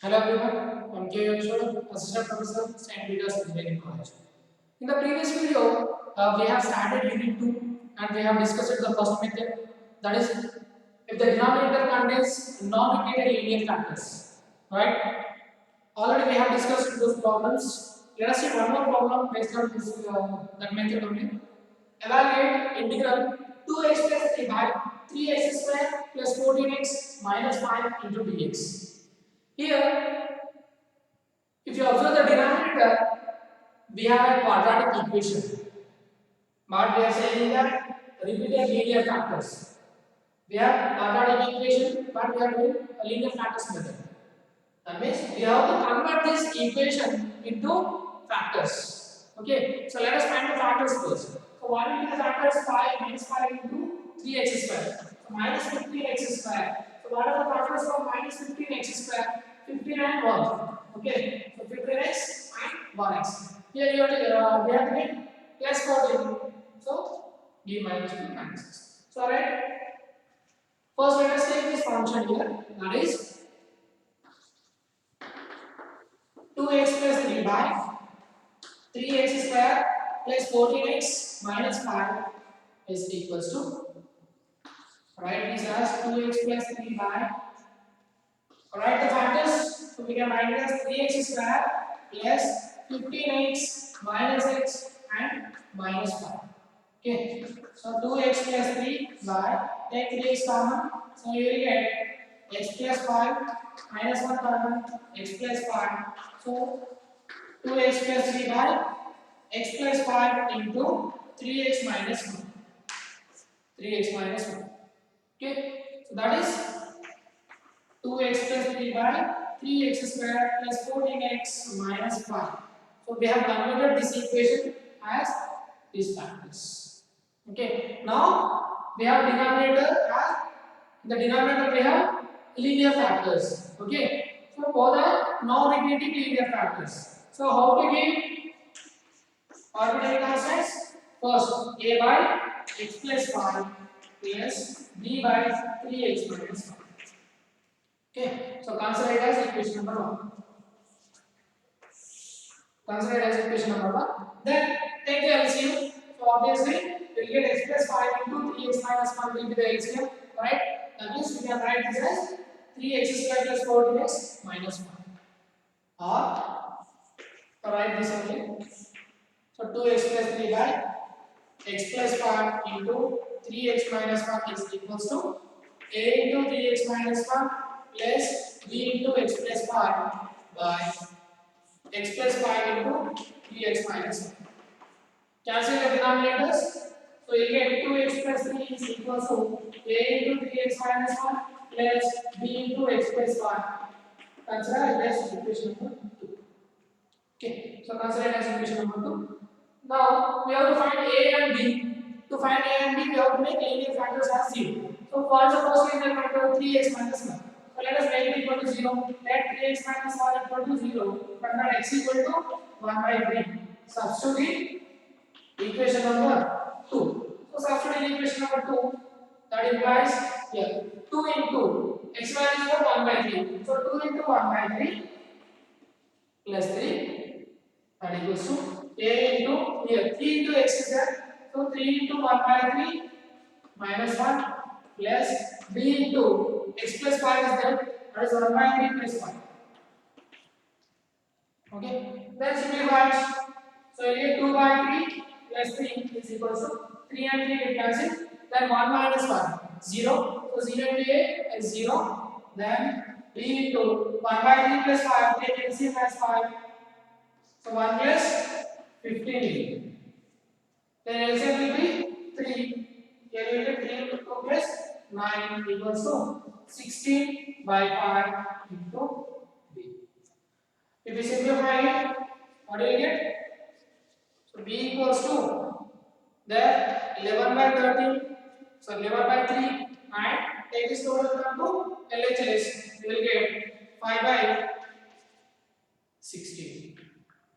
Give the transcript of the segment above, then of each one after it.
Hello everyone, I'm K. Ashok, Assistant Professor, St. Peter's Engineering College. In the previous video, we have started Unit 2 and we have discussed the first method, that is, if the denominator contains non-repeated linear factors. Right? Already we have discussed those problems. Let us see one more problem based on this that method only. Evaluate integral 2x plus 3 by 3x square plus 14x minus 5 into dx. Here, if you observe the denominator, we have a quadratic equation. But we are saying that repeated linear factors. We have quadratic equation, but we are doing a linear factors method. That means we have to convert this equation into factors. Okay, so let us find the factors first. So what will be the factors? 5 minus 5 into 3x square. So minus 15x square. So what are the factors of minus 15x square? 15 and 1. Okay, so 15x and 1x. Here you have to, we have to get plus 14. So d minus 2 minus 6. So alright, first let us take this function here. That is 2x plus 3 by 3x square plus 14x minus 5 is equals to, write this as 2x plus 3 by, write the factors, so we can write it as 3x square plus 15x minus x and minus 5. Okay, so 2x plus 3 by, take 3x common, so you will get x plus 5 minus 1 common, x plus 5, so 2x plus 3 by x plus 5 into 3x minus 1. 3x minus 1. Okay, so that is 2x plus 3 by 3x square plus 14x minus 5. So we have converted this equation as these factors. Okay, now we have denominator as, in the denominator we have linear factors. Okay, so both are non-repeating linear factors. So how to give arbitrary constants? First, a by x plus 5 plus b by 3x minus 5. Okay, so consider it as equation number 1. Consider it as equation number 1. Then take the LCM. So obviously, we will get x plus 5 into 3x minus 1 will be the LCM. Right? That means we can write this as 3x square plus 14x minus 1. Or write this only. So 2x plus 3 by x plus 5 into 3x minus 1 is equals to a into 3x minus 1 plus b into x plus 5 by x plus 5 into 3x minus 1. Cancel the denominators. So you get 2x plus 3 is equals to a into 3x minus 1 plus b into x plus 5. Consider it as equation number 2. Okay, so consider it as equation number 2. Now we have to find a and b. To find a and b, we have to make linear factors as 0. So for the first linear factor 3x minus 1. So let us make it equal to 0. Let 3x minus 1 equal to 0. Convert x equal to 1 by 3. Substitute equation number 2. So substitute in equation number 2. That implies here 2 into x minus 4 1 by 3. So 2 into 1 by 3 plus 3, that equals to a into here 3 into x is there. So 3 into 1 by 3 minus 1 plus b into x plus 5 is there. That is 1 by 3 plus 5. Okay. Then simplify. So you get 2 by 3 plus 3 is equals to 3 and 3 get cancelled. Then 1 minus 1 0. So 0 into a is 0. Then b into 1 by 3 plus 5 take LCM as 5. So 1 plus 15. Then LCM will be 3. Here you get 3 into 2 plus 9 equals to 16 by 5 into b. If we simplify it, what do you get? So b equals to there 11 by 13. So 11 by 3 and take this total term to LHS. You will get 5 by 16.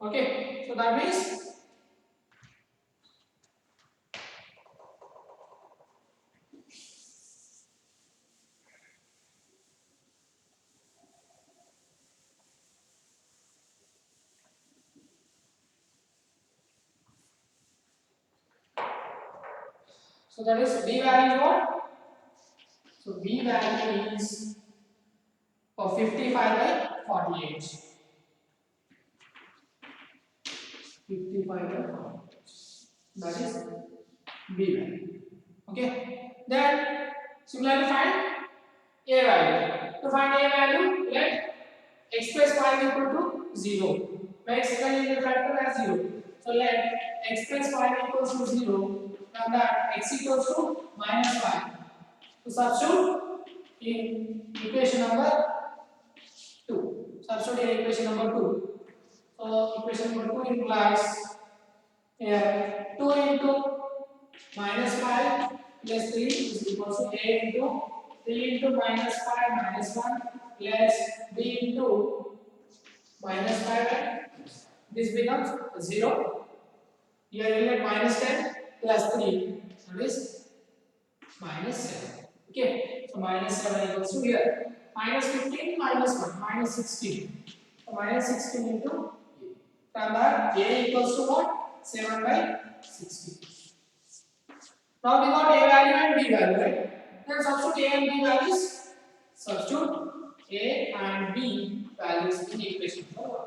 Okay, so that means So that is b value is what? So b value is for 55 by 48. 55 by 48. That is b value. Okay. Then similarly find a value. To find a value, let x plus y is equal to 0. Make second unit factor as 0. So let x plus y equals to 0. From that x equals to minus 5. So substitute in equation number 2. Substitute in equation number 2. So equation number 2 implies here 2 into minus 5 plus 3 is equal to a into 3 into minus 5 minus 1 plus b into minus 5 and this becomes 0. Here you will get minus 10 plus 3, that is minus 7. Okay, so minus 7 equals to here minus 15 minus 1 minus 16. So minus 16 into a. From that a equals to what? 7 by 16. Now we got a value and b value, right? Then substitute a and b values. Substitute a and b values in equation number 1.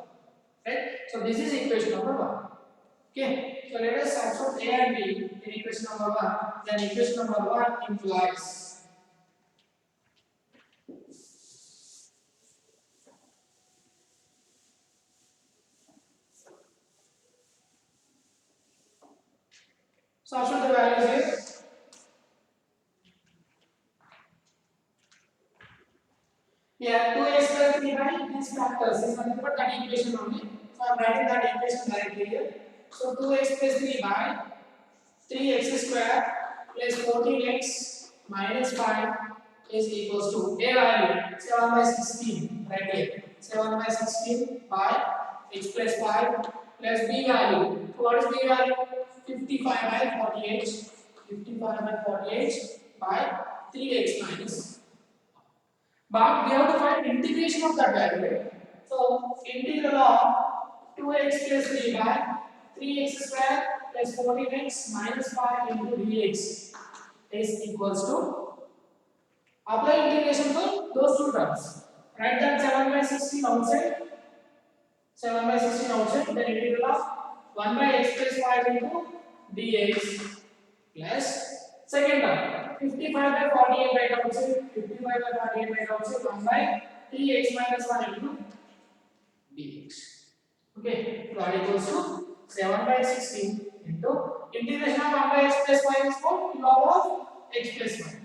Right? So this is equation number 1. Okay. So let us substitute a and b in equation number 1. Then equation number 1 implies substitute the values here. Yeah, 2x plus 3 by these factors is nothing but that equation only. So I am writing that equation directly here. So 2x plus 3 by 3x square plus 14x minus 5 is equals to a value 7 by 16 right here. 7 by 16 by x plus 5 plus b value. So what is b value? 55 by 48. 55 by 48 by 3x minus. But we have to find integration of that value, right? So integral of 2x plus 3 by 3x square plus 14x minus 5 into dx is equals to apply integration for those two terms. Write that 7 by 16 outside. 7 by 16 outside. Then integral of 1 by x plus 5 into dx plus second term 55 by 48 right outside. 55 by 48 right outside. 1 by 3x minus 1 into dx. Okay, so that equals to 7 by 16 into integration of 1 by x plus 5 is what? Log of x plus 5.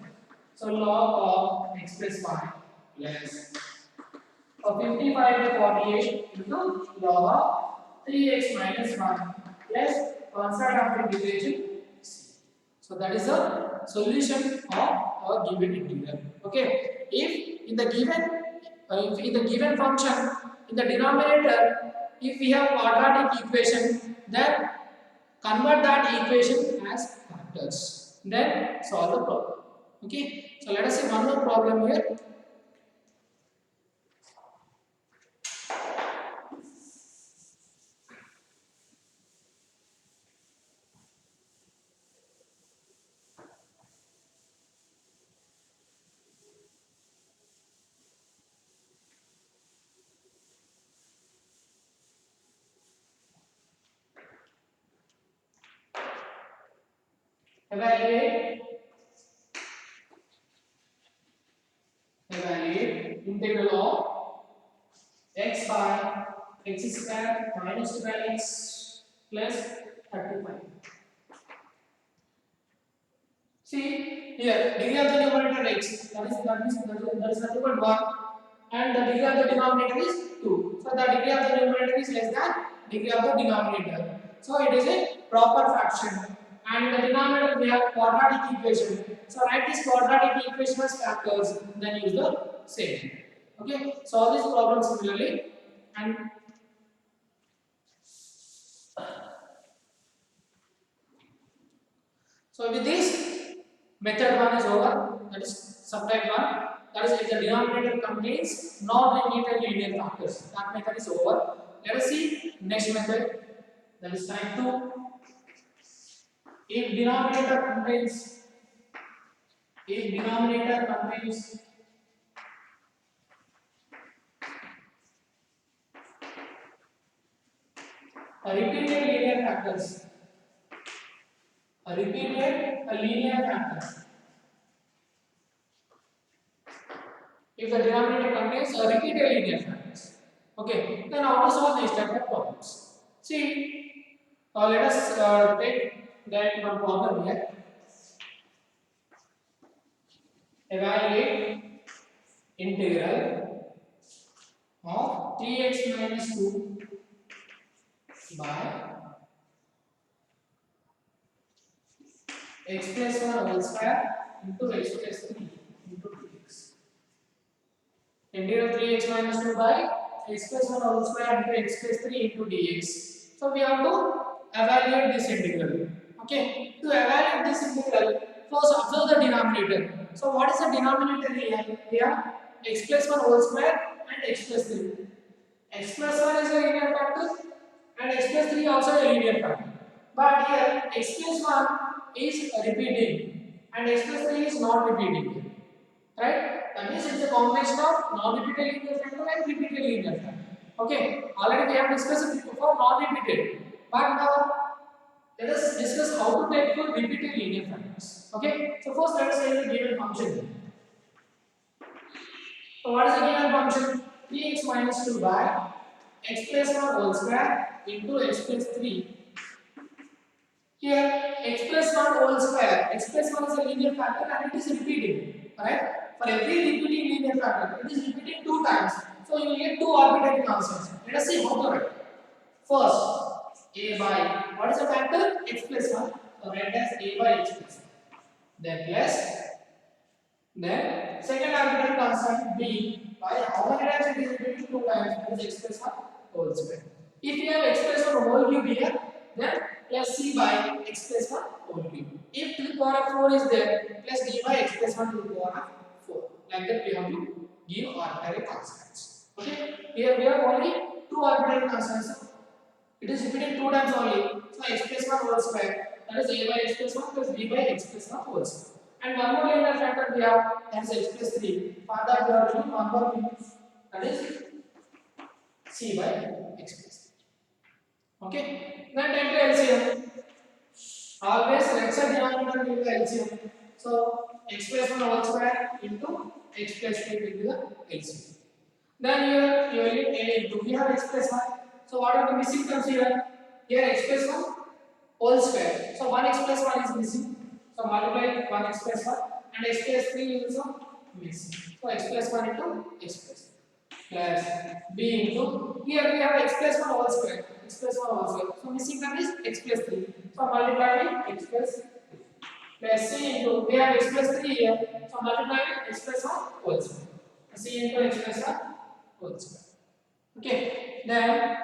So log of x plus 5 plus 55 by 48 into log of 3x minus 1 plus constant of integration c. So that is the solution of our given integral. Okay, if in the given function in the denominator, if we have quadratic equation, then convert that equation as factors. Then solve the problem. Okay. So let us see one more problem here. Evaluate integral of x by x square minus 12x plus 35. See here, degree of the numerator x, that is nothing but 1, and the degree of the denominator is 2. So the degree of the numerator is less than degree of the denominator. So it is a proper fraction. And the denominator we have quadratic equation. So write this quadratic equation as factors, then use the same. Okay, solve this problem similarly. And so with this, method 1 is over. That is subtype 1. That is if the denominator contains non-linear linear factors. That method is over. Let us see next method. That is type 2. If denominator contains if denominator contains repeated linear factors, linear factors. If the denominator contains a repeated linear factors, okay, then how to solve these type of problems? See, let us take that one problem here. Evaluate integral of 3x minus 2 by x plus 1 whole square into x plus 3 into dx. Integral 3x minus 2 by x plus 1 whole square into x plus 3 into dx. So we have to evaluate this integral. Okay. To evaluate this integral, first observe the denominator. So what is the denominator here? We have x plus 1 whole square and x plus 3. X plus 1 is a linear factor and x plus 3 also a linear factor. But here x plus 1 is repeating and x plus 3 is not repeating. Right? That means it's a combination of non-repeated linear factor and repeated linear factor. Okay, already we have discussed it before non-repeated. But now let us discuss how to take for repeated linear factors. Okay, so first let us say the given function. So what is the given function? 3x minus 2 by x plus 1 whole square into x plus 3. Here x plus 1 whole square, x plus 1 is a linear factor and it is repeating, right? For every repeating linear factor, it is repeating 2 times. So you will get 2 arbitrary constants. Let us see how to write. First, a by, what is the factor? X plus 1. So write as a by x plus 1. Then plus, then second arbitrary constant b by how many times it is repeating? 2 times, that is x plus 1 whole square. If you have x plus 1 whole cube here, then plus c by x plus 1 whole cube. If to the power of 4 is there, plus d by x plus 1 to the power of 4. Like that we have to give arbitrary constants. Okay, here we have only 2 arbitrary constants. It is repeated 2 times only. So x plus 1 whole square, that is a by x plus 1 plus b by x plus 1 whole square. And one more linear factor we have, that is x plus 3. For that we have to do one more thing, that is c by x plus 3. Okay, then take the LCM. Always let's say denominator will be the LCM. So x plus 1 whole square into x plus 3 will be the LCM. Then here you will get a into we have x plus 1. So what are the missing terms here? Here x plus 1 whole square. So 1 x plus 1 is missing. So multiply 1 x plus 1 and x plus 3 is also missing. So x plus 1 into x plus 1 plus b into here we have x plus 1 whole square. X plus 1 whole square. So missing term is x plus 3. So multiply with x plus 3 plus c into we have x plus 3 here. So multiply with x plus 1 whole square. C into x plus 1 whole square. Okay, then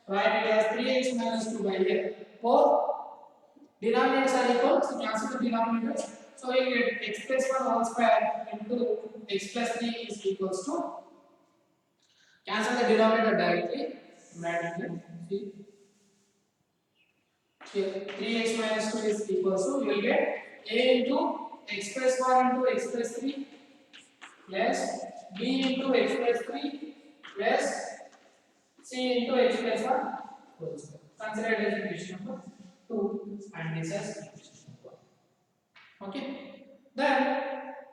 write it as 3x minus 2 by here. Both denominators are equal, so cancel the denominators. So you get x plus 1 whole square into x plus 3 is equals to, cancel the denominator directly. Write it here. See. Here 3x minus 2 is equals to, you will get a into x plus 1 into x plus 3 plus b into x plus 3 plus c into x plus 1 whole square. Consider it as equation number 2 and this as equation number 1. Okay. Then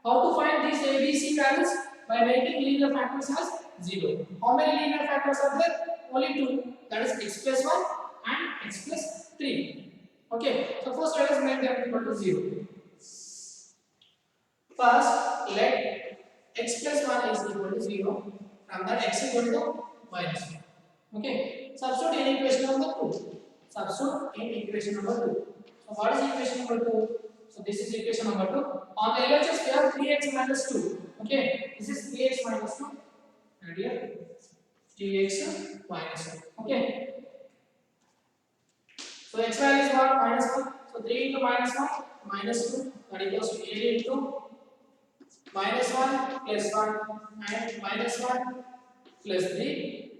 how to find these ABC values? By making linear factors as 0. How many linear factors are there? Only 2. That is x plus 1 and x plus 3. Okay. So first let us make them equal to 0. First let x plus 1 is equal to 0. From that x is equal to minus 1. Okay. Substitute in equation number 2. Substitute in equation number 2. So what is equation number 2? So this is equation number 2. On the LHS we have 3x minus 2. Okay. This is 3x minus 2. And here 3x minus 2. Okay. So x value is what? Minus 1. So 3 into minus 1 minus 2. That equals to a into minus 1 plus 1 and minus 1 plus 3.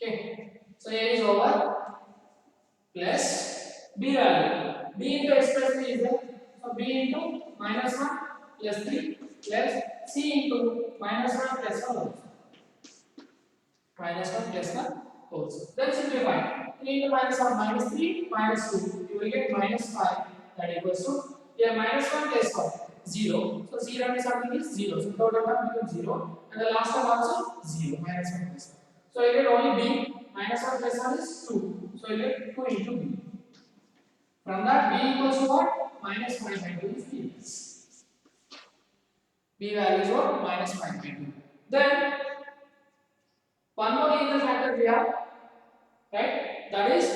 Okay. So a is over plus b value. B into x plus 3 is there. So b into minus 1 plus 3 plus c into minus 1 plus 1 minus 1 plus 1 whole square. Then simplify. 3 into minus 1 minus 3 minus 2. You will get minus 5 that equals to here minus 1 plus 1 0. So 0 means something is 0. So total term becomes 0 and the last term also 0 minus 1 plus 1. So you get only b minus 1 plus 1 is 2. So you get 2 into b. From that b equals to what? Minus 5 by 2 is b. B value is what? Minus 5 by 2. Then one more linear factor we have, right? That is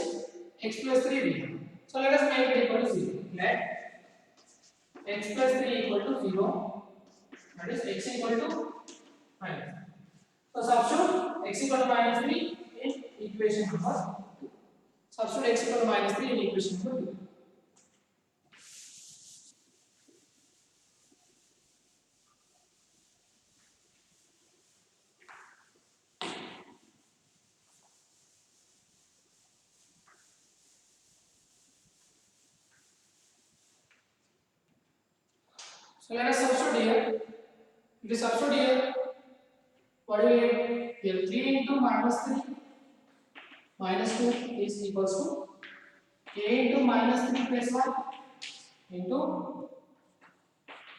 x plus 3 we have. So let us make it equal to 0. Let x plus 3 equal to 0. That is x equal to minus. So substitute x equal to minus 3 in equation number 2. Substitute x equal to minus 3 in equation number 2. So let us substitute here. If you substitute here, what do we get? Here 3 into minus 3 minus 2 is equals to a into minus 3 plus 1 into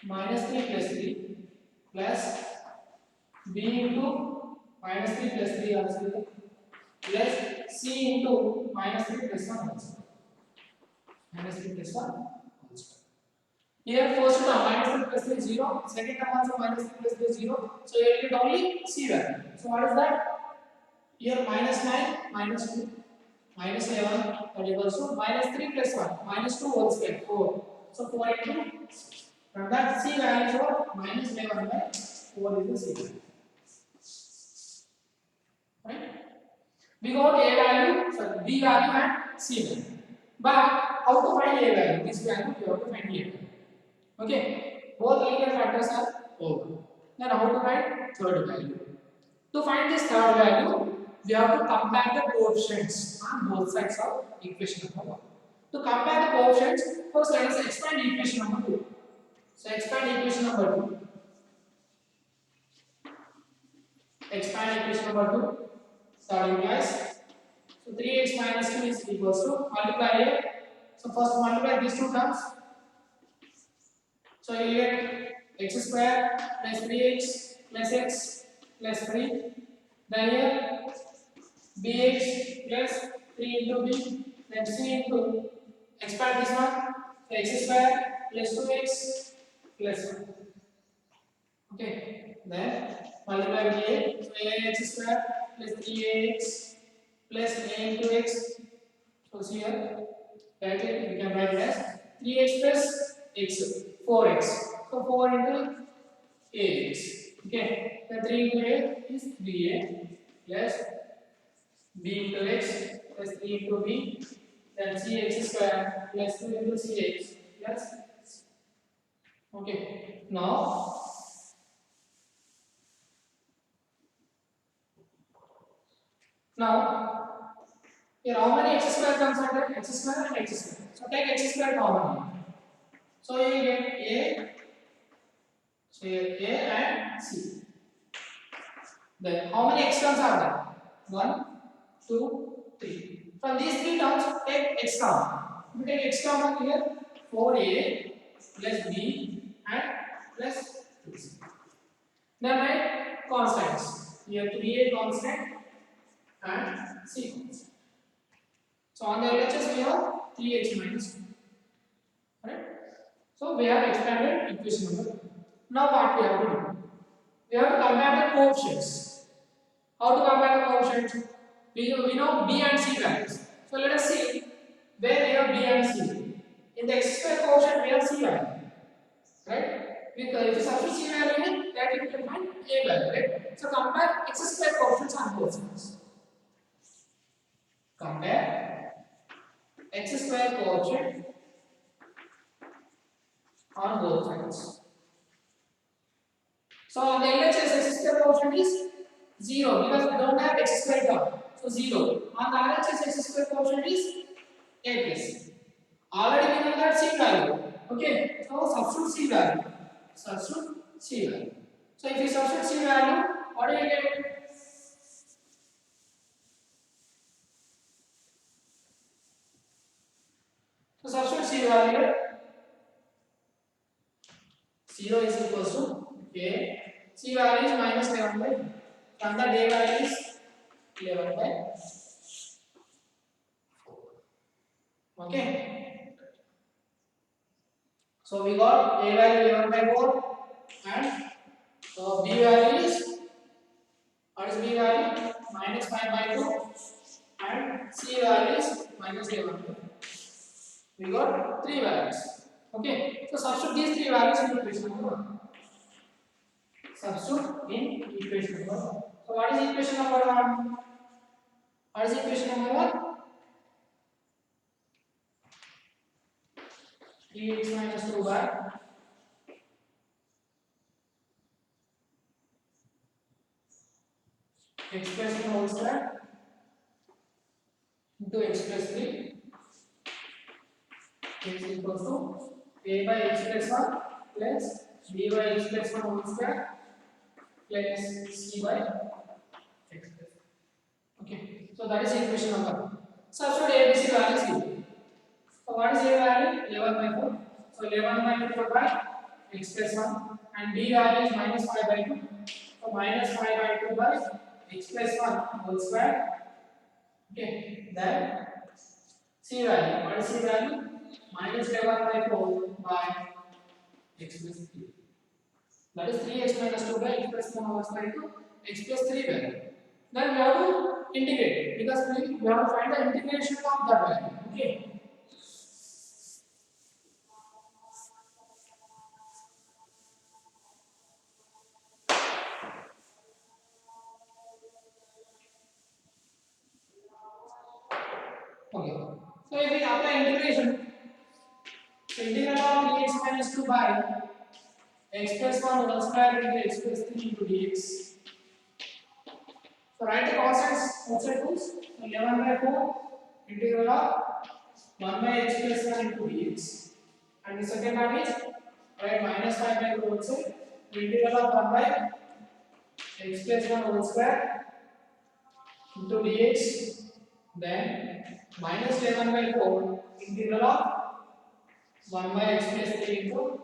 minus 3 plus 3 plus b into minus 3 plus 3 also plus c into minus 3 plus 1 also. Minus 3 plus 1 also. Here first term minus 3 plus 3 is 0, second term also minus 3 plus 3 is 0. So you will get only c value. So what is that? Here minus 9 minus 2 minus 11 that equals to minus 3 plus 1 minus 2 whole square 4. So 4 into from that c value is what? Minus 11 by 4 is the c value. Right? We got a value, sorry, b value and c value. But how to find a value? This value we have to find a value. Okay, both linear factors are over. Then how to find third value? To find this third value, we have to compare the coefficients on both sides of equation number 1. To compare the coefficients, first let us expand equation number 2. So expand equation number 2. Expand equation number 2. That implies so 3x minus 2 is equals to multiply here. So first multiply these two terms. So you get x square plus 3x plus x plus 3. Then here bx plus 3 into b, then c into expand this one. So x square plus 2x plus 1. Okay. Then multiply with a. So ax square plus 3ax plus a into x. So here directly we can write it as 3x plus x 4x. So 4 into ax. Okay. Then 3 into a is 3a plus b into x plus 3 into b. Then cx square plus 2 into cx plus. Okay. Now here how many x square comes under? X square and x square. So take x square common. So you will get a. So here a and c. Then how many x terms are there? 1, 2, 3. From these three terms, take x common. If you take x common here, 4a plus b and plus 2c. Then write constants. Here 3a constant and c constant. So on the LHS we have 3x minus 2. Right? So we have expanded equation number 2. Now what we have to do? We have to compare the coefficients. How to compare the coefficients? We know b and c values. So let us see where we have b and c. In the x square coefficient we have c value. Right? If you substitute c value in, that you can find a value. Right? So compare x square coefficients on both sides. Compare x square coefficient on both sides. So on the LHS x square coefficient is 0 because we don't have x square term. So 0. On the RHS x square coefficient is a plus. Already we know that c value. Okay. So substitute c value. Substitute C value. So if you substitute C value, what do you get? So substitute C value. 0 is equals to A. C value is minus 11 by. From the A value is 11 by 4. Okay. So we got A value 11 by 4 and B value is, what is B value? Minus 5 by 2 and C value is minus 11 by 4. We got 3 values. Okay. So substitute these 3 values in equation number 1. Substitute in equation number 1. So what is equation number 1? What is equation number 1? 3x minus 2 by x plus 1 whole square into x plus 3 is equals to a by x plus 1 plus b by x plus 1 whole square plus c by x plus 1. Okay, so that is equation number 1. Substitute a, b, c values given. So what is a value? 11 by 4. So 11 by 4 by x plus 1 and b value is minus 5 by 2. So minus 5 by 2 by x plus 1 whole square. Okay, then C value. What is C value? Minus 11 by 4 by x plus 3. That is 3x minus 2 by x plus 1 whole square into x plus 3 value. Then we have to integrate it because we have to find the integration of that value. Okay. Okay. So if we apply integration, so integral of 3x minus 2 by x plus 1 whole square into x plus 3 into dx. So write the constants outside rules. So 11 by 4 integral of 1 by x plus 1 into dx. And the second one is write minus 5 by 2 whole side. The integral of 1 by x plus 1 whole square into dx. Then minus 11 by 4 integral of 1 by x plus 3 into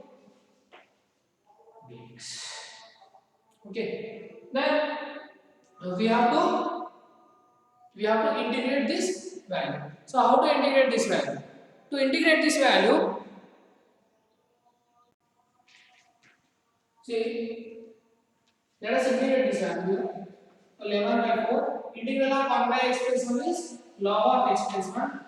dx. Okay. Then we have to integrate this value. So how to integrate this value? To integrate this value, see, let us integrate this value. 11 by 4 integral of 1 by x plus 1 is log of x plus 1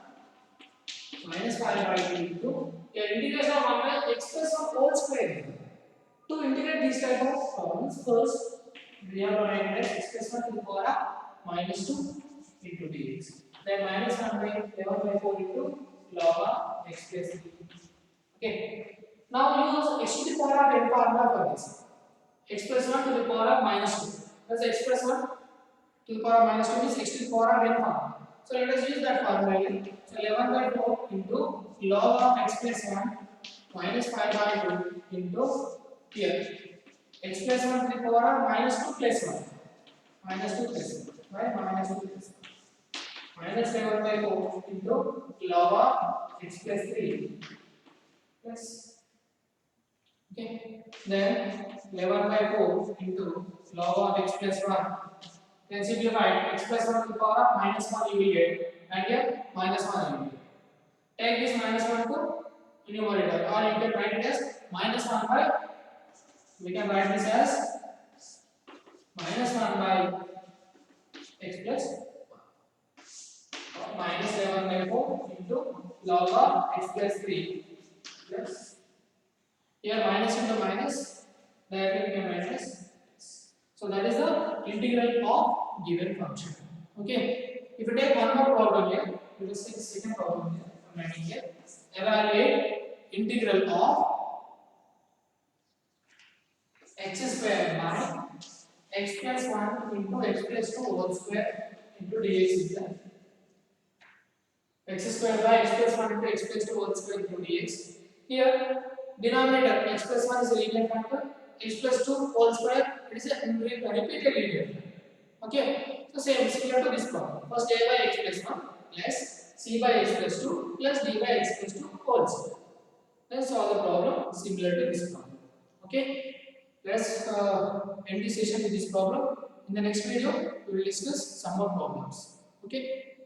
minus 5 by 2 into integration of 1 by x plus 1 whole square. To integrate these type of problems, first we have to write as x plus 1 to the power of minus 2 into dx. Then minus 1 by 11 by 4 into log of x plus 3. Okay. Now use x to the power of n formula for this. X plus 1 to the power of minus 2. That's x plus 1 to the power of minus 2 is x to the power of n formula. So let us use that formula again. So 11 by 4 into log of x plus 1 minus 5 by 2 into here x plus 1 to the power of minus 2 plus 1 minus 2 plus 1 by minus 2 plus 1 minus 7 by 4 into log of x plus 3 plus okay then 11 by 4 into log of x plus 1 then simplify x plus 1 to the power of minus 1 you will get and here minus 1 you will get. Take this minus 1 to numerator or you can write it as minus 1 by we can write this as minus 1 by x plus 1 minus 11 by 4 into log of x plus 3 plus here minus into minus directly we can write as so that is the integral of given function. Okay, if you take one more problem here, let us take the second problem here. I'm writing here. Evaluate integral of x square by x plus 1 into x plus 2 whole square into dx is that x square by x plus 1 into x plus 2 whole square into dx. Here denominator x plus 1 is a linear factor, x plus 2 whole square it is a repeated linear factor. Okay, so same similar to this problem. First a by x plus 1 plus c by x plus 2 plus d by x plus 2 whole square. Let's solve the problem similar to this problem. Okay, let's end the session with this problem. In the next video, we will discuss some more problems. Okay.